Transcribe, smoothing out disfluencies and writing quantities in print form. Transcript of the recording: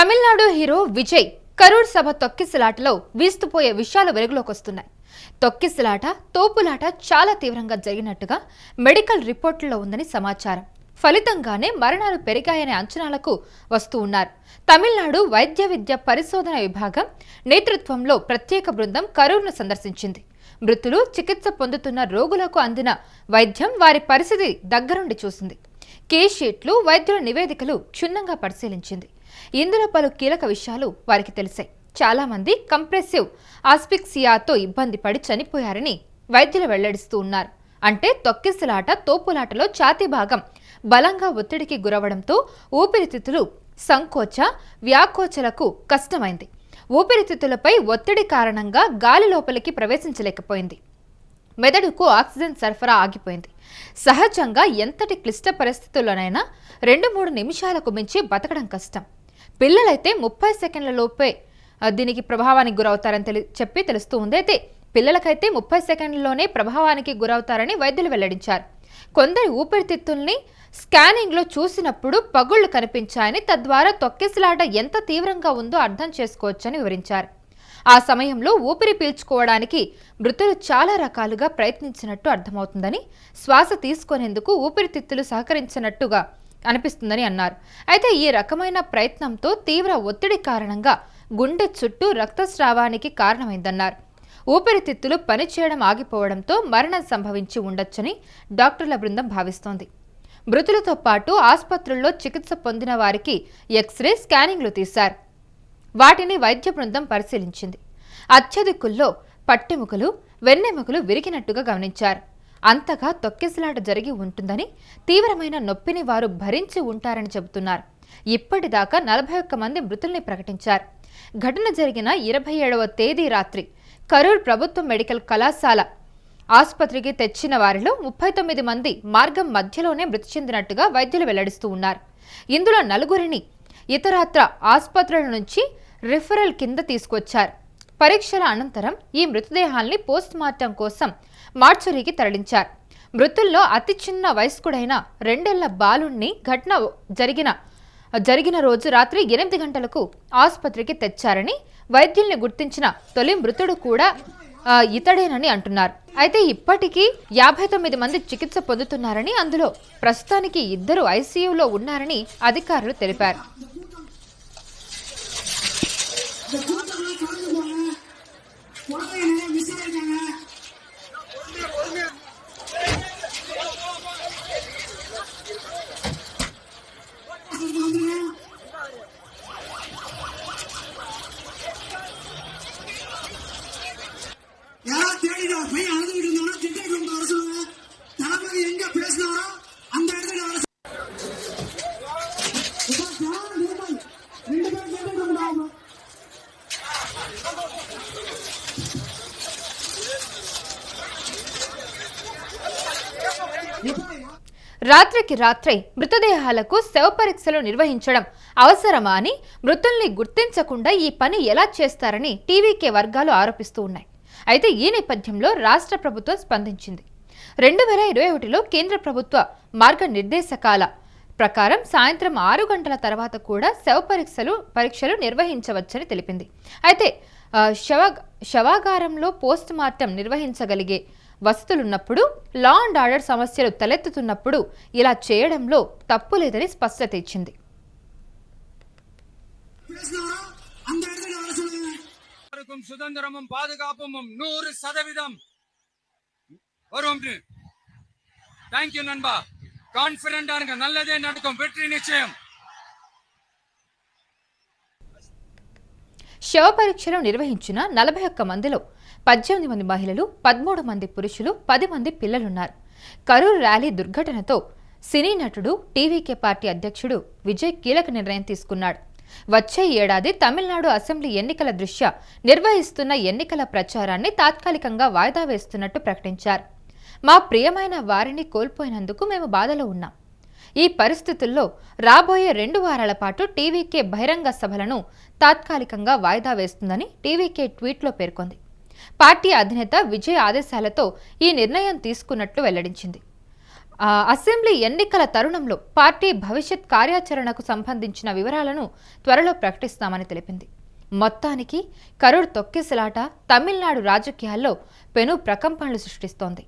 Tamil Nadu hero Vijay Karur సభ తొక్కిసలాటలో వీస్తుపోయే విషయాలు వెలుగులోకి వస్తున్నాయి. తొక్కిసలాట, తోపులాట చాలా తీవ్రంగా జరిగినట్టుగా మెడికల్ రిపోర్టుల్లో ఉందని సమాచారం. ఫలితంగానే మరణాలు పెరిగాయనే అంచనాలకు వస్తూ ఉన్నారు. తమిళనాడు వైద్య విద్య పరిశోధన విభాగం నేతృత్వంలో ప్రత్యేక బృందం కరూర్ను సందర్శించింది. మృతులు చికిత్స పొందుతున్న రోగులకు అందిన వైద్యం, వారి పరిస్థితి దగ్గరుండి చూసింది. కేస్ షీట్లు, వైద్యుల నివేదికలు క్షుణ్ణంగా పరిశీలించింది. ఇందులో పలు కీలక విషయాలు వారికి తెలిసాయి. చాలా మంది కంప్రెసివ్ ఆస్ఫిక్సియాతో ఇబ్బంది పడి చనిపోయారని వైద్యులు వెల్లడిస్తూ ఉన్నారు. అంటే తొక్కిసలాట, తోపులాటలో ఛాతీ భాగం బలంగా ఒత్తిడికి గురవడంతో ఊపిరితిత్తులు సంకోచ, వ్యాకోచలకు కష్టమైంది. ఊపిరితిత్తులపై ఒత్తిడి కారణంగా గాలి లోపలికి ప్రవేశించలేకపోయింది. మెదడుకు ఆక్సిజన్ సరఫరా ఆగిపోయింది. సహజంగా ఎంతటి క్లిష్ట పరిస్థితుల్లోనైనా 2-3 నిమిషాలకు మించి బతకడం కష్టం. పిల్లలైతే 30 సెకండ్ల లోపే దీనికి ప్రభావానికి గురవుతారని తెలుస్తూ ఉంది. అయితే పిల్లలకైతే 30 సెకండ్లలోనే ప్రభావానికి గురవుతారని వైద్యులు వెల్లడించారు. కొందరి ఊపిరితిత్తుల్ని స్కానింగ్లో చూసినప్పుడు పగుళ్లు కనిపించాయని, తద్వారా తొక్కిసలాట ఎంత తీవ్రంగా ఉందో అర్థం చేసుకోవచ్చని వివరించారు. ఆ సమయంలో ఊపిరి పీల్చుకోవడానికి మృతులు చాలా రకాలుగా ప్రయత్నించినట్టు అర్థమవుతుందని, శ్వాస తీసుకునేందుకు ఊపిరితిత్తులు సహకరించినట్టుగా అనిపిస్తుందని అన్నారు. అయితే ఈ రకమైన ప్రయత్నంతో తీవ్ర ఒత్తిడి కారణంగా గుండె చుట్టూ రక్తస్రావానికి కారణమైందన్నారు. ఊపిరితిత్తులు పనిచేయడం ఆగిపోవడంతో మరణం సంభవించి ఉండొచ్చని డాక్టర్ల బృందం భావిస్తోంది. మృతులతో పాటు ఆసుపత్రుల్లో చికిత్స పొందిన వారికి ఎక్స్రే, స్కానింగ్లు తీశారు. వాటిని వైద్య బృందం పరిశీలించింది. అత్యధికుల్లో పట్టెముకలు, వెన్నెముకలు విరిగినట్టుగా గమనించారు. అంతగా తొక్కిసలాట జరిగి ఉంటుందని, తీవ్రమైన నొప్పిని వారు భరించి ఉంటారని చెబుతున్నారు. ఇప్పటిదాకా 41 మంది మృతుల్ని ప్రకటించారు. ఘటన జరిగిన 27వ తేదీ రాత్రి కరూర్ ప్రభుత్వ మెడికల్ కళాశాల ఆసుపత్రికి తెచ్చిన వారిలో 39 మంది మార్గం మధ్యలోనే మృతి చెందినట్టుగా వైద్యులు వెల్లడిస్తూ ఉన్నారు. ఇందులో 4గురిని ఇతరత్ర ఆసుపత్రుల నుంచి రిఫరల్ కింద తీసుకొచ్చారు. పరీక్షల అనంతరం ఈ మృతదేహాల్ని పోస్ట్ మార్టం కోసం మార్చురీకి తరలించారు. మృతుల్లో అతి చిన్న వయస్కుడైన 2 ఏళ్ల బాలుణ్ణి ఘటన జరిగిన రోజు రాత్రి 8 గంటలకు ఆసుపత్రికి తెచ్చారని, వైద్యుల్ని గుర్తించిన తొలి మృతుడు కూడా ఇతడేనని అంటున్నారు. అయితే ఇప్పటికీ 59 మంది చికిత్స పొందుతున్నారని, అందులో ప్రస్తుతానికి 2 ఐసీయూలో ఉన్నారని అధికారులు తెలిపారు. రాత్రికి రాత్రే మృతదేహాలకు శవ పరీక్షలు నిర్వహించడం అవసరమా అని, మృతుల్ని గుర్తించకుండా ఈ పని ఎలా చేస్తారని టీవీకే వర్గాలు ఆరోపిస్తూ ఉన్నాయి. అయితే ఈ నేపథ్యంలో రాష్ట్ర ప్రభుత్వం స్పందించింది. 2021లో కేంద్ర ప్రభుత్వ మార్గనిర్దేశకాల ప్రకారం సాయంత్రం 6 గంటల తర్వాత కూడా శవ పరీక్షలు నిర్వహించవచ్చని తెలిపింది. అయితే శవాగారంలో పోస్ట్ మార్టం నిర్వహించగలిగే వసతులున్నప్పుడు, లా అండ్ ఆర్డర్ సమస్యలు తలెత్తుతున్నప్పుడు ఇలా చేయడంలో తప్పు లేదని స్పష్టత ఇచ్చింది. சுதந்திரமும் பாதுகாப்பும் 100% வரும். தேங்க்யூ நண்பா. கான்ஃபிடென்ட்டா இருங்க, நல்லதே நடக்கும், வெற்றி நிச்சயம். శవ పరీక్షలు నిర్వహించిన 41 మందిలో 18 మంది మహిళలు, 13 మంది పురుషులు, 10 మంది పిల్లలున్నారు. కరూర్ ర్యాలీ దుర్ఘటనతో సినీ నటుడు, టీవీకే పార్టీ అధ్యక్షుడు విజయ్ కీలక నిర్ణయం తీసుకున్నాడు. వచ్చే ఏడాది తమిళనాడు అసెంబ్లీ ఎన్నికల దృష్ట్యా నిర్వహిస్తున్న ఎన్నికల ప్రచారాన్ని తాత్కాలికంగా వాయిదా వేస్తున్నట్టు ప్రకటించారు. మా ప్రియమైన వారిని కోల్పోయినందుకు మేము బాధలో ఉన్నాం. ఈ పరిస్థితుల్లో రాబోయే 2 వారాల పాటు టీవీకే బహిరంగ సభలను తాత్కాలికంగా వాయిదా వేస్తుందని టీవీకే ట్వీట్లో పేర్కొంది. పార్టీ అధినేత విజయ్ ఆదేశాలతో ఈ నిర్ణయం తీసుకున్నట్లు వెల్లడించింది. అసెంబ్లీ ఎన్నికల తరుణంలో పార్టీ భవిష్యత్ కార్యాచరణకు సంబంధించిన వివరాలను త్వరలో ప్రకటిస్తామని తెలిపింది. మొత్తానికి కరూర్ తొక్కిసలాట తమిళనాడు రాజకీయాల్లో పెను ప్రకంపనలు సృష్టిస్తోంది.